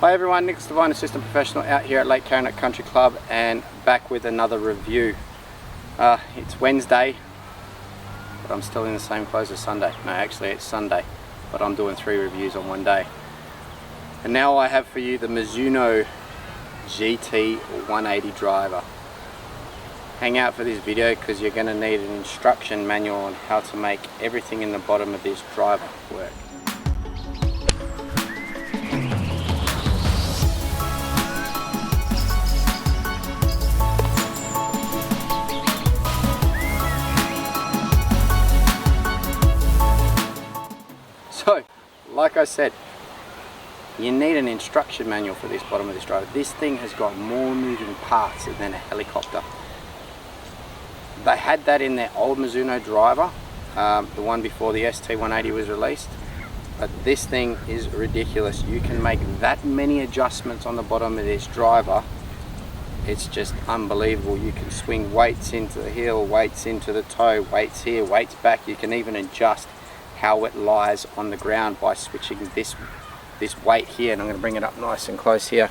Hi everyone, Nick Devine, Assistant Professional out here at Lake Carrinet Country Club and back with another review. It's Wednesday, but I'm still in the same clothes as Sunday. No, actually it's Sunday, but I'm doing 3 reviews on one day. And now I have for you the Mizuno GT180 driver. Hang out for this video because you're going to need an instruction manual on how to make everything in the bottom of this driver work. So, like I said, you need an instruction manual for this bottom of this driver. This thing has got more moving parts than a helicopter. They had that in their old Mizuno driver, the one before the ST180 was released. But this thing is ridiculous. You can make that many adjustments on the bottom of this driver. It's just unbelievable. You can swing weights into the heel, weights into the toe, weights here, weights back. You can even adjust how it lies on the ground by switching this weight here, and I'm going to bring it up nice and close here.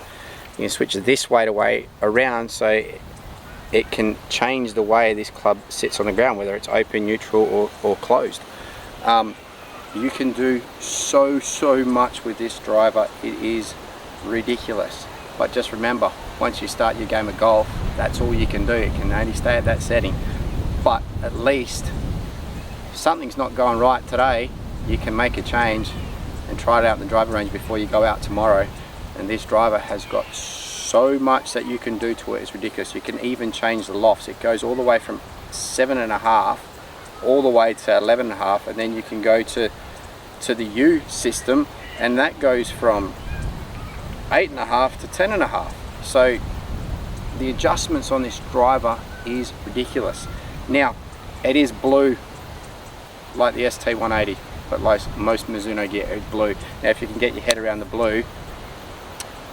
You can switch this weight around so it can change the way this club sits on the ground, whether it's open, neutral or closed. You can do so much with this driver. It is ridiculous. But just remember, once you start your game of golf, that's all you can do. It can only stay at that setting. But at least if something's not going right today, you can make a change and try it out in the driving range before you go out tomorrow. And this driver has got so much that you can do to it. It's ridiculous. You can even change the lofts. It goes all the way from 7.5 all the way to 11.5, and then you can go to the U system, and that goes from 8.5 to 10.5. So the adjustments on this driver is ridiculous. Now it is blue like the ST180, but like most Mizuno gear is blue. Now if you can get your head around the blue,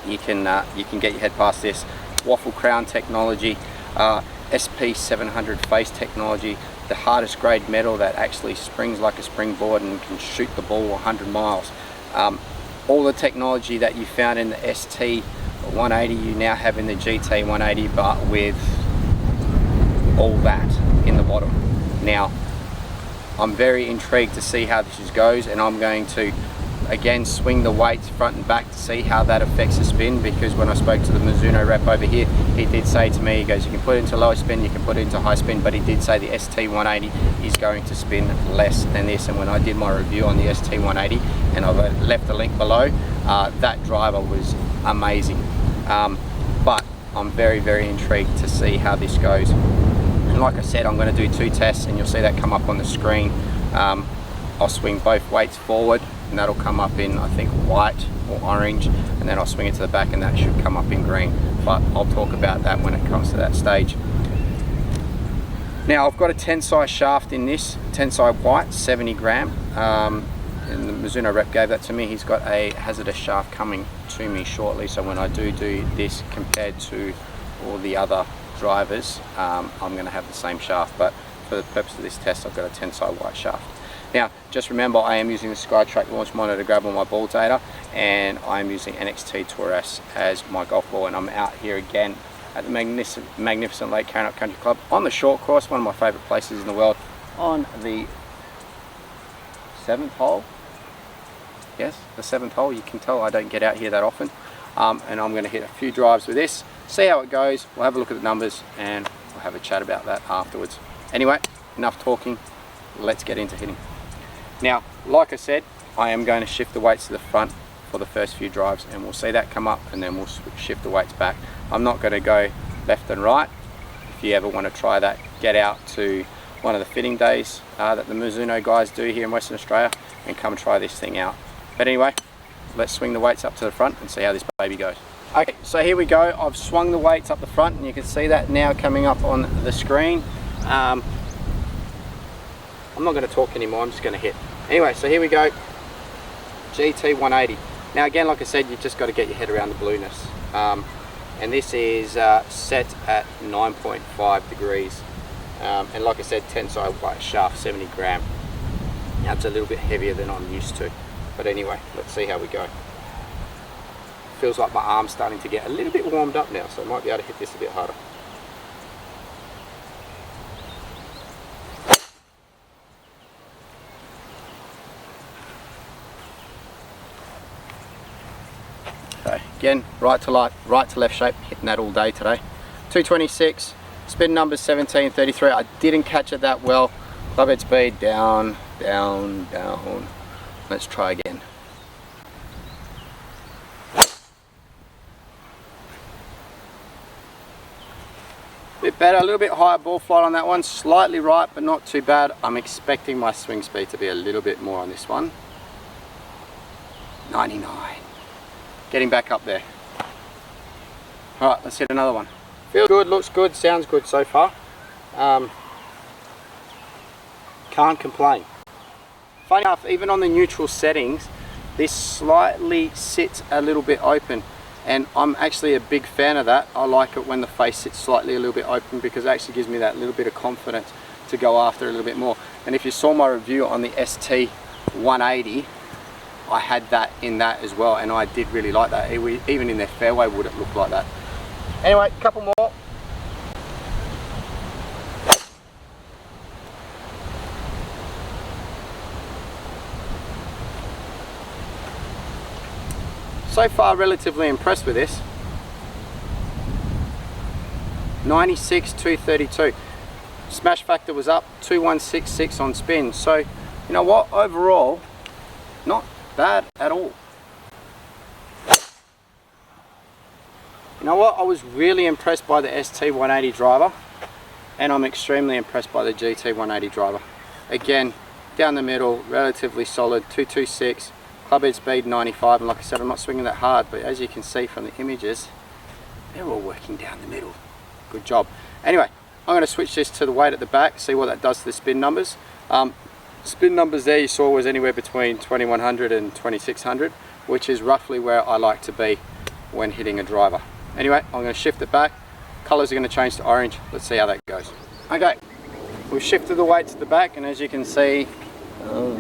you can get your head past this. Waffle crown technology, SP700 face technology, the hardest grade metal that actually springs like a springboard and can shoot the ball 100 miles. All the technology that you found in the ST180 you now have in the GT180, but with all that in the bottom. Now I'm very intrigued to see how this goes, and I'm going to again swing the weights front and back to see how that affects the spin, because when I spoke to the Mizuno rep over here, he did say to me, he goes, you can put it into low spin, you can put it into high spin, but he did say the ST180 is going to spin less than this. And when I did my review on the ST180, and I've left the link below, that driver was amazing. But I'm very intrigued to see how this goes. And like I said, I'm going to do 2 tests, and you'll see that come up on the screen. I'll swing both weights forward, and that'll come up in, I think, white or orange, and then I'll swing it to the back and that should come up in green. But I'll talk about that when it comes to that stage. Now I've got a tensile shaft in this, tensile white, 70 gram, and the Mizuno rep gave that to me. He's got a hazardous shaft coming to me shortly, so when I do this compared to all the other drivers, I'm going to have the same shaft, but for the purpose of this test I've got a tensile white shaft. Now just remember, I am using the SkyTrack launch monitor to grab on my ball data, and I'm using NXT Tour S as my golf ball, and I'm out here again at the magnificent Lake Carrinet Country Club on the short course, one of my favourite places in the world, on the 7th hole. Yes, the 7th hole. You can tell I don't get out here that often, and I'm going to hit a few drives with this, see how it goes. We'll have a look at the numbers and we'll have a chat about that afterwards. Anyway, enough talking, let's get into hitting. Now like I said, I am going to shift the weights to the front for the first few drives, and we'll see that come up, and then we'll shift the weights back. I'm not going to go left and right. If you ever want to try that, get out to one of the fitting days that the Mizuno guys do here in Western Australia and come try this thing out. But anyway, let's swing the weights up to the front and see how this baby goes. Okay, so here we go. I've swung the weights up the front, and you can see that now coming up on the screen. I'm not going to talk anymore, I'm just going to hit. Anyway, so here we go, GT180. Now again, like I said, you've just got to get your head around the blueness. And this is set at 9.5 degrees. And like I said, tensile white shaft, 70 gram. Now it's a little bit heavier than I'm used to. But anyway, let's see how we go. feels like my arm's starting to get a little bit warmed up now, so I might be able to hit this a bit harder. Okay, again, right to left shape, hitting that all day today. 226, spin number 1733. I didn't catch it that well. Club head speed down, down, down. Let's try again. Bit better, a little bit higher ball flight on that one, slightly right but not too bad. I'm expecting my swing speed to be a little bit more on this one. 99. Getting back up there. Alright, let's hit another one. Feels good, looks good, sounds good so far. Can't complain. Funny enough, even on the neutral settings, this slightly sits a little bit open, and I'm actually a big fan of that. I like it when the face sits slightly a little bit open because it actually gives me that little bit of confidence to go after a little bit more. And if you saw my review on the ST180, I had that in that as well, and I did really like that. Even in their fairway would it look like that. Anyway, a couple more. So far, relatively impressed with this. 96, 232. Smash factor was up, 2166 on spin. So, you know what? Overall, not bad at all. You know what? I was really impressed by the ST180 driver, and I'm extremely impressed by the GT180 driver. Again, down the middle, relatively solid, 226. Club head speed 95, and like I said, I'm not swinging that hard, but as you can see from the images, they're all working down the middle. Good job. Anyway, I'm going to switch this to the weight at the back, see what that does to the spin numbers. Spin numbers there you saw was anywhere between 2100 and 2600, which is roughly where I like to be when hitting a driver. Anyway, I'm going to shift it back. Colors are going to change to orange. Let's see how that goes. Okay, we've shifted the weight to the back, and as you can see,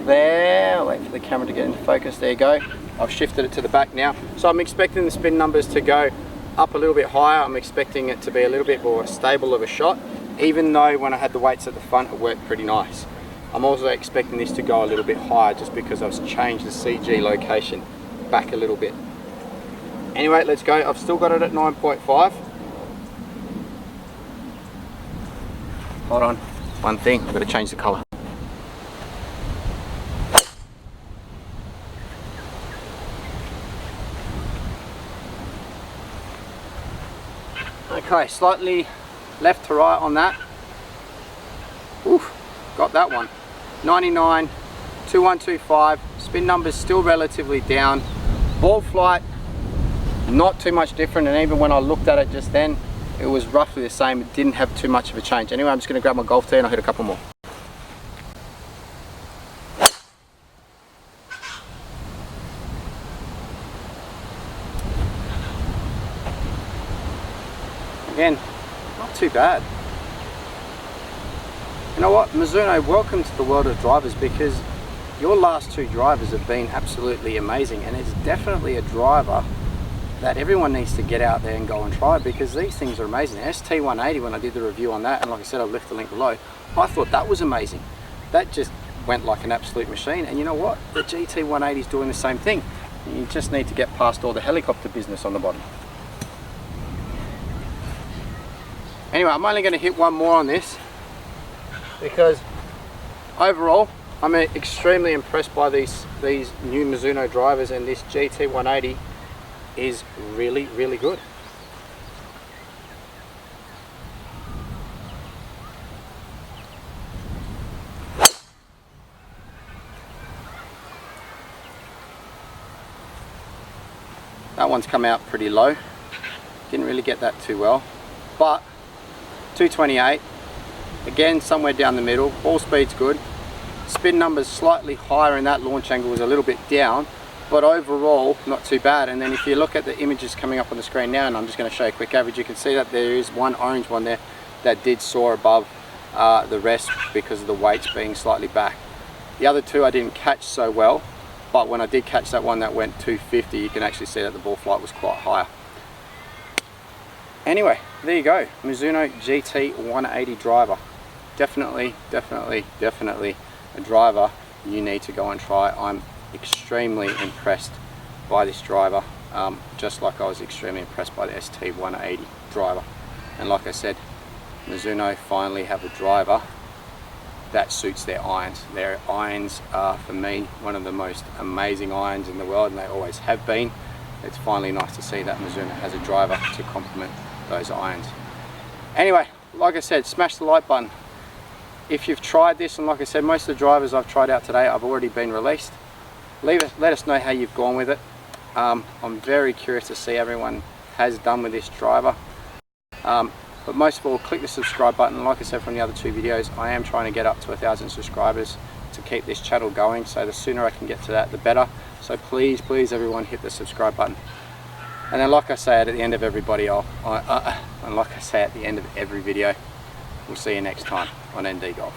there, I'll wait for the camera to get into focus, there you go. I've shifted it to the back now. So I'm expecting the spin numbers to go up a little bit higher. I'm expecting it to be a little bit more stable of a shot, even though when I had the weights at the front it worked pretty nice. I'm also expecting this to go a little bit higher just because I've changed the CG location back a little bit. Anyway, let's go. I've still got it at 9.5. Hold on, one thing, I've got to change the colour. Okay, slightly left to right on that. Oof, got that one. 99, 2125, spin numbers still relatively down. Ball flight, not too much different, and even when I looked at it just then, it was roughly the same. It didn't have too much of a change. Anyway, I'm just going to grab my golf tee and I'll hit a couple more. Again, not too bad. You know what, Mizuno, welcome to the world of drivers, because your last two drivers have been absolutely amazing, and it's definitely a driver that everyone needs to get out there and go and try, because these things are amazing. ST180, when I did the review on that, and like I said, I'll left the link below, I thought that was amazing. That just went like an absolute machine, and you know what, the GT180 is doing the same thing. You just need to get past all the helicopter business on the bottom. Anyway, I'm only going to hit one more on this, because overall I'm extremely impressed by these new Mizuno drivers, and this GT180 is really, really good. That one's come out pretty low. Didn't really get that too well, but 228, again somewhere down the middle. Ball speed's good. Spin numbers slightly higher, and that launch angle was a little bit down, but overall not too bad. And then if you look at the images coming up on the screen now, and I'm just going to show you a quick average, you can see that there is one orange one there that did soar above the rest because of the weights being slightly back. The other two I didn't catch so well, but when I did catch that one that went 250, you can actually see that the ball flight was quite higher. Anyway, there you go, Mizuno GT180 driver. Definitely a driver you need to go and try. I'm extremely impressed by this driver, just like I was extremely impressed by the ST180 driver. And like I said, Mizuno finally have a driver that suits their irons. Their irons are, for me, one of the most amazing irons in the world, and they always have been. It's finally nice to see that Mizuno has a driver to complement those irons. Anyway, like I said, smash the like button if you've tried this, and like I said, most of the drivers I've tried out today have already been released. Let us know how you've gone with it. I'm very curious to see everyone has done with this driver. But most of all, click the subscribe button. Like I said from the other two videos, I am trying to get up to 1,000 subscribers to keep this channel going, so the sooner I can get to that, the better. So please everyone, hit the subscribe button. And then, like I say at the end of everybody, and like I say at the end of every video, we'll see you next time on ND Golf.